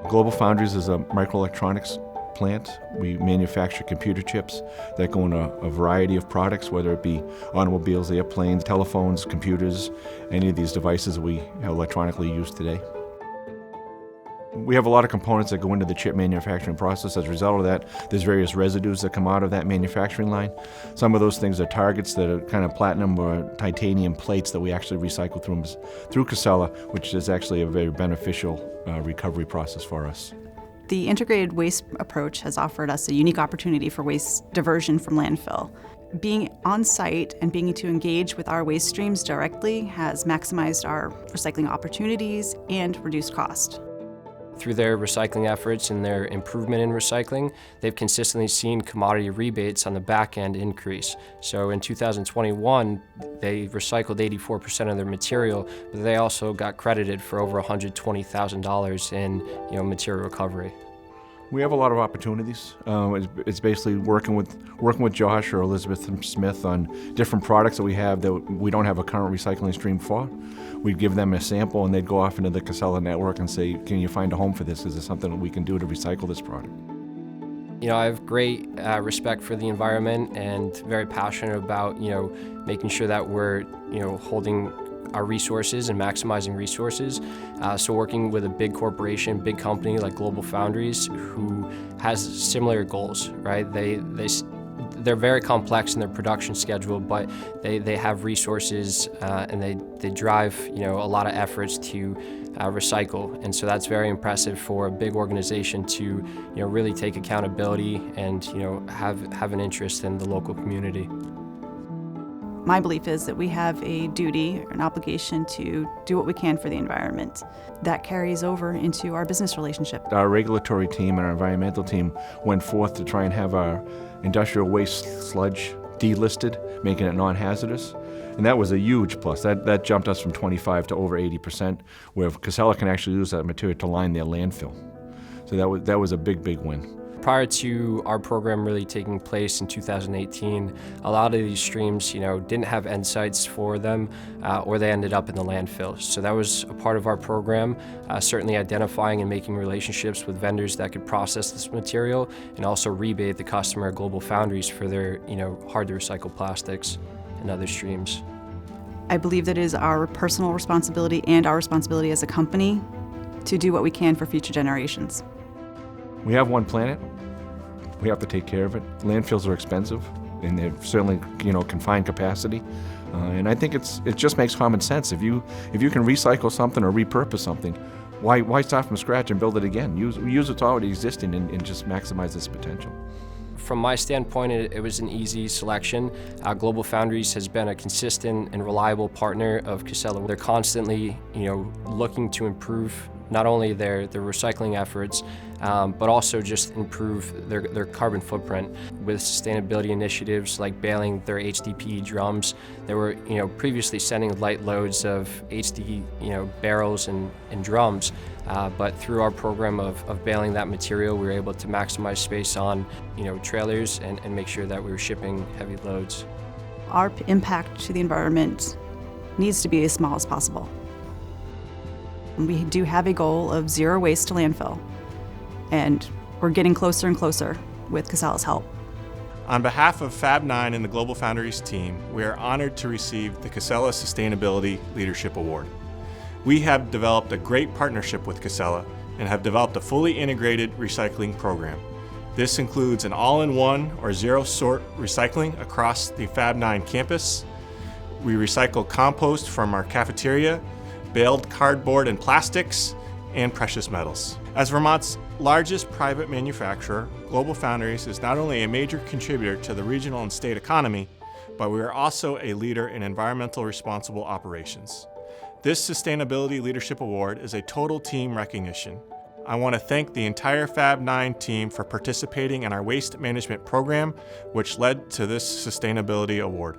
GlobalFoundries is a microelectronics plant. We manufacture computer chips that go in a variety of products, whether it be automobiles, airplanes, telephones, computers, any of these devices we electronically use today. We have a lot of components that go into the chip manufacturing process. As a result of that, there's various residues that come out of that manufacturing line. Some of those things are targets that are kind of platinum or titanium plates that we actually recycle through Casella, which is actually a very beneficial recovery process for us. The integrated waste approach has offered us a unique opportunity for waste diversion from landfill. Being on site and being to engage with our waste streams directly has maximized our recycling opportunities and reduced cost. Through their recycling efforts and their improvement in recycling, they've consistently seen commodity rebates on the back end increase. So in 2021, they recycled 84% of their material, but they also got credited for over $120,000 in material recovery. We have a lot of opportunities. It's basically working with Josh or Elizabeth Smith on different products that we have that we don't have a current recycling stream for. We'd give them a sample and they'd go off into the Casella network and say, can you find a home for this? Is there something that we can do to recycle this product? I have great respect for the environment and very passionate about, making sure that we're, holding our resources and maximizing resources. So working with a big corporation, big company like GlobalFoundries, who has similar goals, right? They're very complex in their production schedule, but they have resources and they drive a lot of efforts to recycle. And so that's very impressive for a big organization to really take accountability and have an interest in the local community. My belief is that we have a duty, an obligation to do what we can for the environment. That carries over into our business relationship. Our regulatory team and our environmental team went forth to try and have our industrial waste sludge delisted, making it non-hazardous. And that was a huge plus. That jumped us from 25 to over 80%, where Casella can actually use that material to line their landfill. So that was a big, big win. Prior to our program really taking place in 2018, a lot of these streams, didn't have end sites for them, or they ended up in the landfill. So that was a part of our program, certainly identifying and making relationships with vendors that could process this material and also rebate the customer at GlobalFoundries for their, hard to recycle plastics and other streams. I believe that it is our personal responsibility and our responsibility as a company to do what we can for future generations. We have one planet. We have to take care of it. Landfills are expensive, and they're certainly, confined capacity. And I think it just makes common sense. If you can recycle something or repurpose something, why start from scratch and build it again? Use what's already existing and just maximize its potential. From my standpoint, it was an easy selection. GlobalFoundries has been a consistent and reliable partner of Casella. They're constantly, looking to improve not only their recycling efforts, but also just improve their carbon footprint with sustainability initiatives like baling their HDPE drums. They were previously sending light loads of HD barrels and drums, but through our program of baling that material, we were able to maximize space on trailers and make sure that we were shipping heavy loads. Our impact to the environment needs to be as small as possible. We do have a goal of zero waste to landfill, and we're getting closer and closer with Casella's help. On behalf of Fab 9 and the GlobalFoundries team, we are honored to receive the Casella Sustainability Leadership Award. We have developed a great partnership with Casella and have developed a fully integrated recycling program. This includes an all-in-one or zero-sort recycling across the Fab 9 campus. We recycle compost from our cafeteria, baled cardboard and plastics, and precious metals. As Vermont's largest private manufacturer, GlobalFoundries is not only a major contributor to the regional and state economy, but we are also a leader in environmental responsible operations. This Sustainability Leadership Award is a total team recognition. I want to thank the entire Fab 9 team for participating in our waste management program, which led to this Sustainability Award.